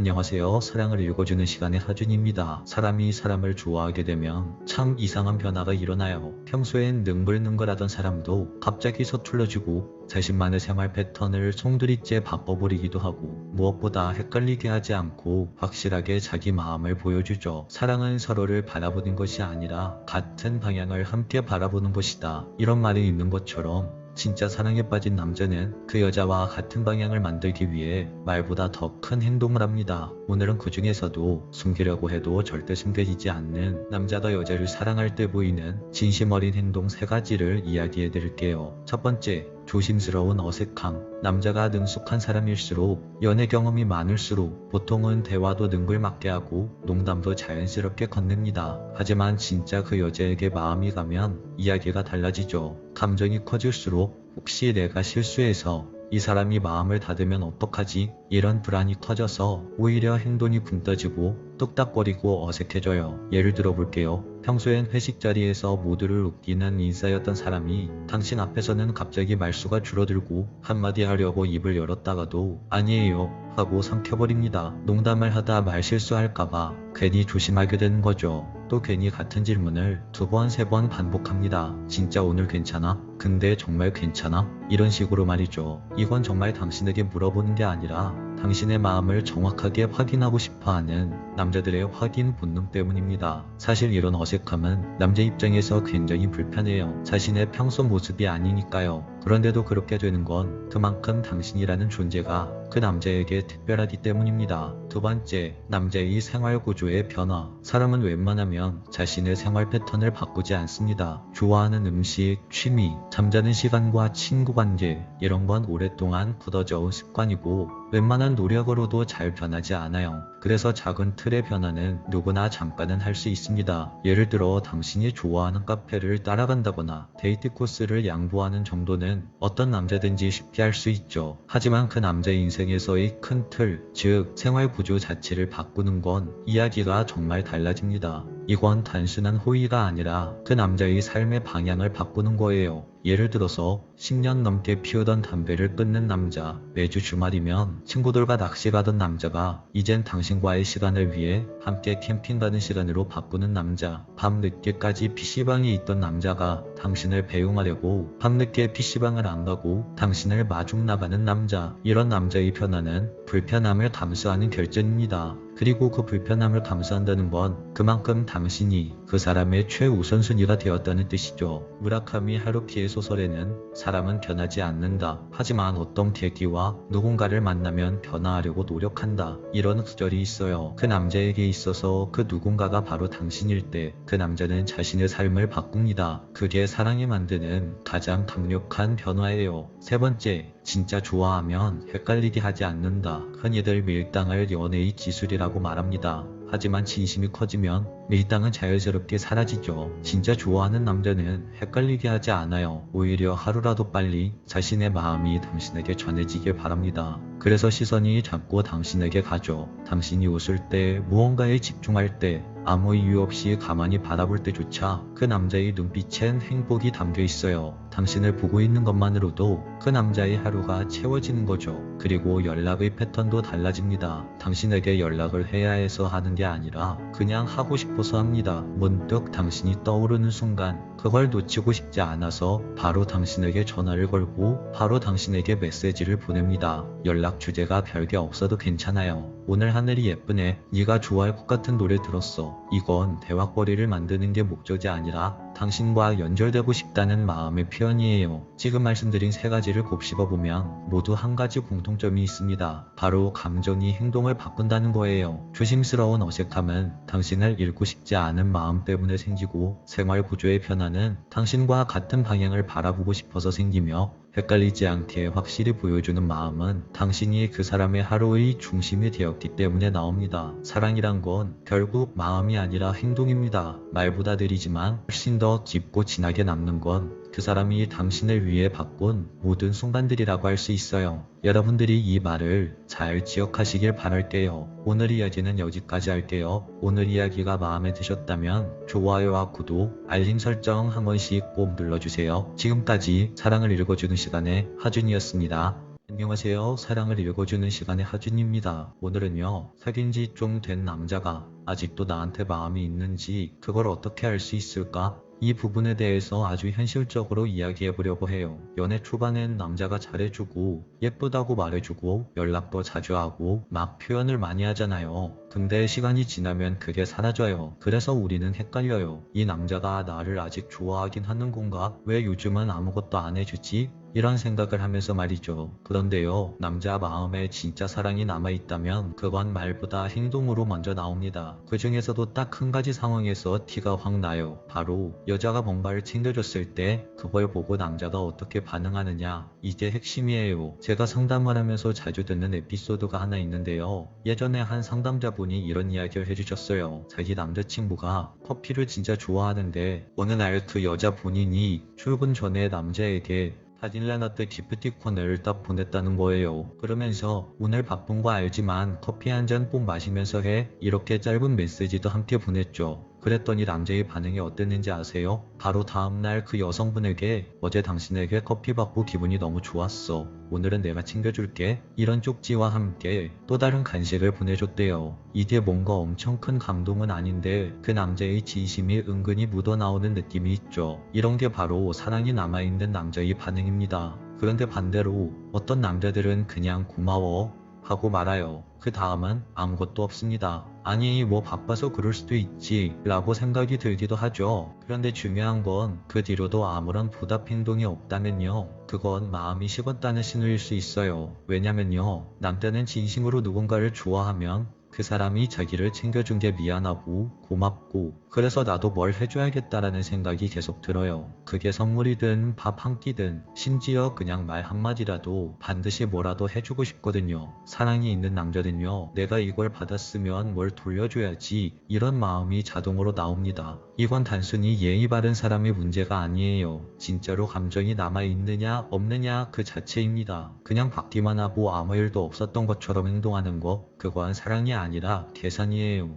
안녕하세요. 사랑을 읽어주는 시간의 하준입니다. 사람이 사람을 좋아하게 되면 참 이상한 변화가 일어나요. 평소엔 능글능글하던 사람도 갑자기 서툴러지고 자신만의 생활 패턴을 송두리째 바꿔버리기도 하고 무엇보다 헷갈리게 하지 않고 확실하게 자기 마음을 보여주죠. 사랑은 서로를 바라보는 것이 아니라 같은 방향을 함께 바라보는 것이다. 이런 말이 있는 것처럼 진짜 사랑에 빠진 남자는 그 여자와 같은 방향을 만들기 위해 말보다 더 큰 행동을 합니다. 오늘은 그 중에서도 숨기려고 해도 절대 숨겨지지 않는 남자가 여자를 사랑할 때 보이는 진심 어린 행동 3가지를 이야기해 드릴게요. 첫 번째, 조심스러운 어색함. 남자가 능숙한 사람일수록 연애 경험이 많을수록 보통은 대화도 능글맞게 하고 농담도 자연스럽게 건넵니다. 하지만 진짜 그 여자에게 마음이 가면 이야기가 달라지죠. 감정이 커질수록 혹시 내가 실수해서 이 사람이 마음을 닫으면 어떡하지? 이런 불안이 커져서 오히려 행동이 붕 떠지고 뚝딱거리고 어색해져요. 예를 들어 볼게요. 평소엔 회식 자리에서 모두를 웃기는 인싸였던 사람이 당신 앞에서는 갑자기 말수가 줄어들고 한마디 하려고 입을 열었다가도 아니에요 하고 삼켜버립니다. 농담을 하다 말실수할까봐 괜히 조심하게 되는 거죠. 또 괜히 같은 질문을 2번, 3번 반복합니다. 진짜 오늘 괜찮아? 근데 정말 괜찮아? 이런 식으로 말이죠. 이건 정말 당신에게 물어보는 게 아니라 당신의 마음을 정확하게 확인하고 싶어하는 남자들의 확인 본능 때문입니다. 사실 이런 어색함은 남자 입장에서 굉장히 불편해요. 자신의 평소 모습이 아니니까요. 그런데도 그렇게 되는 건 그만큼 당신이라는 존재가 그 남자에게 특별하기 때문입니다. 두 번째, 남자의 생활 구조의 변화. 사람은 웬만하면 자신의 생활 패턴을 바꾸지 않습니다. 좋아하는 음식, 취미, 잠자는 시간과 친구 관계, 이런 건 오랫동안 굳어져 온 습관이고 웬만한 노력으로도 잘 변하지 않아요. 그래서 작은 틀의 변화는 누구나 잠깐은 할 수 있습니다. 예를 들어 당신이 좋아하는 카페를 따라간다거나 데이트 코스를 양보하는 정도는 어떤 남자든지 쉽게 할 수 있죠. 하지만 그 남자의 인생에서의 큰 틀, 즉 생활 구조 자체를 바꾸는 건 이야기가 정말 달라집니다. 이건 단순한 호의가 아니라 그 남자의 삶의 방향을 바꾸는 거예요. 예를 들어서 10년 넘게 피우던 담배를 끊는 남자, 매주 주말이면 친구들과 낚시 가던 남자가 이젠 당신과의 시간을 위해 함께 캠핑 가는 시간으로 바꾸는 남자, 밤 늦게까지 PC방에 있던 남자가 당신을 배웅하려고 밤늦게 PC방을 안 가고 당신을 마중 나가는 남자. 이런 남자의 변화는 불편함을 감수하는 결정입니다. 그리고 그 불편함을 감수한다는 건 그만큼 당신이 그 사람의 최우선순위가 되었다는 뜻이죠. 무라카미 하루키의 소설에는 사람은 변하지 않는다. 하지만 어떤 계기와 누군가를 만나면 변화하려고 노력한다. 이런 구절이 있어요. 그 남자에게 있어서 그 누군가가 바로 당신일 때 그 남자는 자신의 삶을 바꿉니다. 그게 사랑이 만드는 가장 강력한 변화예요. 세 번째, 진짜 좋아하면 헷갈리게 하지 않는다. 흔히들 밀당을 연애의 기술이라고 말합니다. 하지만 진심이 커지면 밀당은 자연스럽게 사라지죠. 진짜 좋아하는 남자는 헷갈리게 하지 않아요. 오히려 하루라도 빨리 자신의 마음이 당신에게 전해지길 바랍니다. 그래서 시선이 자꾸 당신에게 가죠. 당신이 웃을 때, 무언가에 집중할 때, 아무 이유 없이 가만히 바라볼 때조차 그 남자의 눈빛엔 행복이 담겨 있어요. 당신을 보고 있는 것만으로도 그 남자의 하루가 채워지는 거죠. 그리고 연락의 패턴도 달라집니다. 당신에게 연락을 해야 해서 하는 게 아니라 그냥 하고 싶어서 합니다. 문득 당신이 떠오르는 순간 그걸 놓치고 싶지 않아서 바로 당신에게 전화를 걸고 바로 당신에게 메시지를 보냅니다. 연락 주제가 별게 없어도 괜찮아요. 오늘 하늘이 예쁘네. 네가 좋아할 것 같은 노래 들었어. 이건 대화거리를 만드는 게 목적이 아니라 당신과 연결되고 싶다는 마음의 표현이에요. 지금 말씀드린 3가지를 곱씹어보면 모두 한 가지 공통점이 있습니다. 바로 감정이 행동을 바꾼다는 거예요. 조심스러운 어색함은 당신을 잃고 싶지 않은 마음 때문에 생기고 생활 구조의 변화는 당신과 같은 방향을 바라보고 싶어서 생기며 헷갈리지 않게 확실히 보여주는 마음은 당신이 그 사람의 하루의 중심이 되었기 때문에 나옵니다. 사랑이란 건 결국 마음이 아니라 행동입니다. 말보다 느리지만 훨씬 더 깊고 진하게 남는 건 그 사람이 당신을 위해 바꾼 모든 순간들이라고 할 수 있어요. 여러분들이 이 말을 잘 기억하시길 바랄게요. 오늘 이야기는 여기까지 할게요. 오늘 이야기가 마음에 드셨다면 좋아요와 구독, 알림 설정 한 번씩 꼭 눌러주세요. 지금까지 사랑을 읽어주는 시간의 하준이었습니다. 안녕하세요. 사랑을 읽어주는 시간의 하준입니다. 오늘은요, 사귄 지 좀 된 남자가 아직도 나한테 마음이 있는지 그걸 어떻게 알 수 있을까? 이 부분에 대해서 아주 현실적으로 이야기해보려고 해요. 연애 초반엔 남자가 잘해주고 예쁘다고 말해주고 연락도 자주 하고 막 표현을 많이 하잖아요. 근데 시간이 지나면 그게 사라져요. 그래서 우리는 헷갈려요. 이 남자가 나를 아직 좋아하긴 하는 건가? 왜 요즘은 아무것도 안 해주지? 이런 생각을 하면서 말이죠. 그런데요, 남자 마음에 진짜 사랑이 남아있다면 그건 말보다 행동으로 먼저 나옵니다. 그 중에서도 딱 한 가지 상황에서 티가 확 나요. 바로 여자가 뭔가를 챙겨줬을 때 그걸 보고 남자가 어떻게 반응하느냐. 이게 핵심이에요. 제가 상담을 하면서 자주 듣는 에피소드가 하나 있는데요. 예전에 한 상담자분이 이런 이야기를 해주셨어요. 자기 남자친구가 커피를 진짜 좋아하는데 어느 날 그 여자 본인이 출근 전에 남자에게 바닐라라떼 기프티콘을 딱 보냈다는 거예요. 그러면서 오늘 바쁜 거 알지만 커피 한 잔 꼭 마시면서 해. 이렇게 짧은 메시지도 함께 보냈죠. 그랬더니 남자의 반응이 어땠는지 아세요? 바로 다음날 그 여성분에게 어제 당신에게 커피 받고 기분이 너무 좋았어. 오늘은 내가 챙겨줄게. 이런 쪽지와 함께 또 다른 간식을 보내줬대요. 이게 뭔가 엄청 큰 감동은 아닌데 그 남자의 진심이 은근히 묻어나오는 느낌이 있죠. 이런 게 바로 사랑이 남아있는 남자의 반응입니다. 그런데 반대로 어떤 남자들은 그냥 고마워 하고 말아요. 그 다음은 아무것도 없습니다. 아니 뭐 바빠서 그럴 수도 있지 라고 생각이 들기도 하죠. 그런데 중요한 건 그 뒤로도 아무런 보답 행동이 없다면요, 그건 마음이 식었다는 신호일 수 있어요. 왜냐면요, 남자는 진심으로 누군가를 좋아하면 그 사람이 자기를 챙겨준 게 미안하고 고맙고 그래서 나도 뭘 해줘야겠다라는 생각이 계속 들어요. 그게 선물이든 밥 한 끼든 심지어 그냥 말 한마디라도 반드시 뭐라도 해주고 싶거든요. 사랑이 있는 남자는요, 내가 이걸 받았으면 뭘 돌려줘야지 이런 마음이 자동으로 나옵니다. 이건 단순히 예의 바른 사람의 문제가 아니에요. 진짜로 감정이 남아있느냐 없느냐 그 자체입니다. 그냥 받기만 하고 아무 일도 없었던 것처럼 행동하는 거, 그건 사랑이 아니라 계산이에요.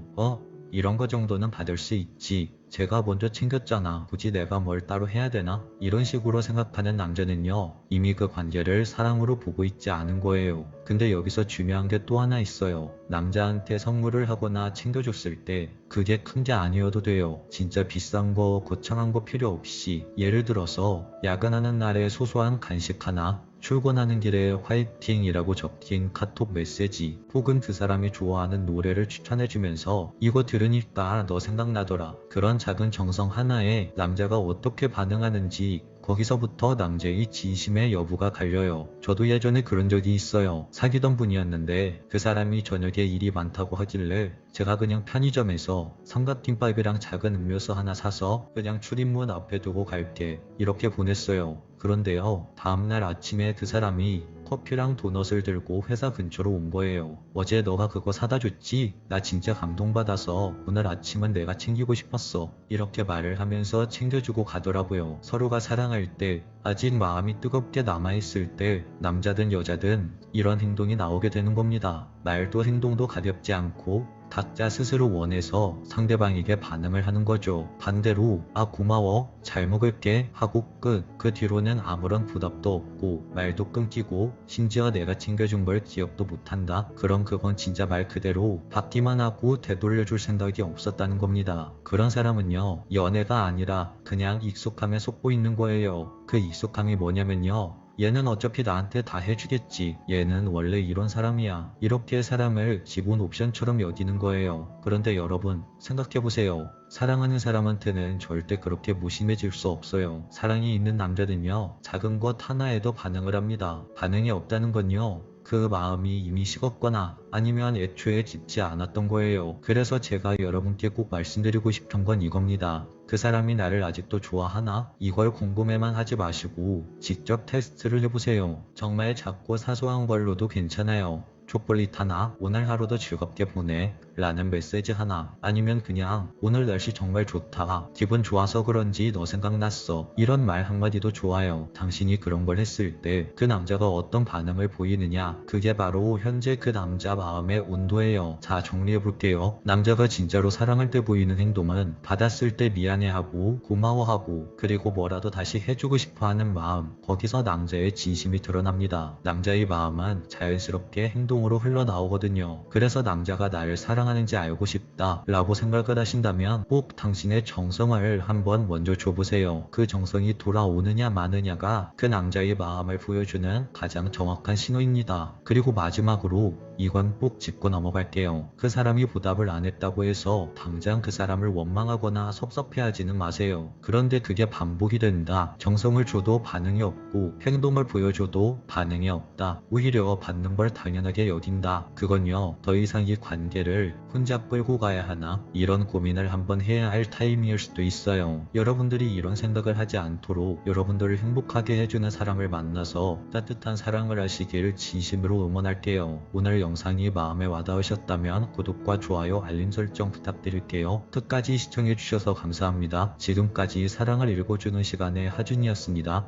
이런 거 정도는 받을 수 있지. 제가 먼저 챙겼잖아. 굳이 내가 뭘 따로 해야 되나? 이런 식으로 생각하는 남자는요, 이미 그 관계를 사랑으로 보고 있지 않은 거예요. 근데 여기서 중요한 게 또 하나 있어요. 남자한테 선물을 하거나 챙겨줬을 때 그게 큰 게 아니어도 돼요. 진짜 비싼 거 거창한 거 필요 없이 예를 들어서 야근하는 날에 소소한 간식 하나, 출근하는 길에 화이팅이라고 적힌 카톡 메시지, 혹은 그 사람이 좋아하는 노래를 추천해주면서 이거 들으니까 너 생각나더라. 그런 작은 정성 하나에 남자가 어떻게 반응하는지 거기서부터 남자의 진심의 여부가 갈려요. 저도 예전에 그런 적이 있어요. 사귀던 분이었는데 그 사람이 저녁에 일이 많다고 하길래 제가 그냥 편의점에서 삼각김밥이랑 작은 음료수 하나 사서 그냥 출입문 앞에 두고 갈게 이렇게 보냈어요. 그런데요, 다음날 아침에 그 사람이 커피랑 도넛을 들고 회사 근처로 온 거예요. 어제 너가 그거 사다 줬지? 나 진짜 감동받아서 오늘 아침은 내가 챙기고 싶었어. 이렇게 말을 하면서 챙겨주고 가더라고요. 서로가 사랑할 때, 아직 마음이 뜨겁게 남아있을 때 남자든 여자든 이런 행동이 나오게 되는 겁니다. 말도 행동도 가볍지 않고 각자 스스로 원해서 상대방에게 반응을 하는 거죠. 반대로 아 고마워 잘 먹을게 하고 끝. 그 뒤로는 아무런 부답도 없고 말도 끊기고 심지어 내가 챙겨준 걸 기억도 못한다. 그럼 그건 진짜 말 그대로 받기만 하고 되돌려줄 생각이 없었다는 겁니다. 그런 사람은요, 연애가 아니라 그냥 익숙함에 속고 있는 거예요. 그 익숙함이 뭐냐면요, 얘는 어차피 나한테 다 해주겠지. 얘는 원래 이런 사람이야. 이렇게 사람을 기본 옵션처럼 여기는 거예요. 그런데 여러분, 생각해보세요. 사랑하는 사람한테는 절대 그렇게 무심해질 수 없어요. 사랑이 있는 남자는요, 작은 것 하나에도 반응을 합니다. 반응이 없다는 건요, 그 마음이 이미 식었거나 아니면 애초에 깊지 않았던 거예요. 그래서 제가 여러분께 꼭 말씀드리고 싶은 건 이겁니다. 그 사람이 나를 아직도 좋아하나? 이걸 궁금해만 하지 마시고 직접 테스트를 해보세요. 정말 작고 사소한 걸로도 괜찮아요. 초콜릿 하나, 오늘 하루도 즐겁게 보내 라는 메시지 하나, 아니면 그냥 오늘 날씨 정말 좋다, 기분 좋아서 그런지 너 생각났어, 이런 말 한마디도 좋아요. 당신이 그런 걸 했을 때 그 남자가 어떤 반응을 보이느냐, 그게 바로 현재 그 남자 마음의 온도예요. 자, 정리해볼게요. 남자가 진짜로 사랑할 때 보이는 행동은 받았을 때 미안해하고 고마워하고 그리고 뭐라도 다시 해주고 싶어하는 마음, 거기서 남자의 진심이 드러납니다. 남자의 마음은 자연스럽게 행동으로 흘러나오거든요. 그래서 남자가 나를 사랑하는지 알고 싶다 라고 생각을 하신다면 꼭 당신의 정성을 한번 먼저 줘보세요. 그 정성이 돌아오느냐 마느냐가 그 남자의 마음을 보여주는 가장 정확한 신호입니다. 그리고 마지막으로 이건 꼭 짚고 넘어갈게요. 그 사람이 보답을 안 했다고 해서 당장 그 사람을 원망하거나 섭섭해하지는 마세요. 그런데 그게 반복이 된다, 정성을 줘도 반응이 없고 행동을 보여줘도 반응이 없다, 오히려 받는 걸 당연하게 여긴다, 그건요 더 이상 이 관계를 혼자 끌고 가야 하나, 이런 고민을 한번 해야 할 타임일 수도 있어요. 여러분들이 이런 생각을 하지 않도록 여러분들을 행복하게 해주는 사람을 만나서 따뜻한 사랑을 하시길 진심으로 응원할게요. 오늘 영상이 마음에 와닿으셨다면 구독과 좋아요, 알림 설정 부탁드릴게요. 끝까지 시청해주셔서 감사합니다. 지금까지 사랑을 읽어주는 시간의 하준이었습니다.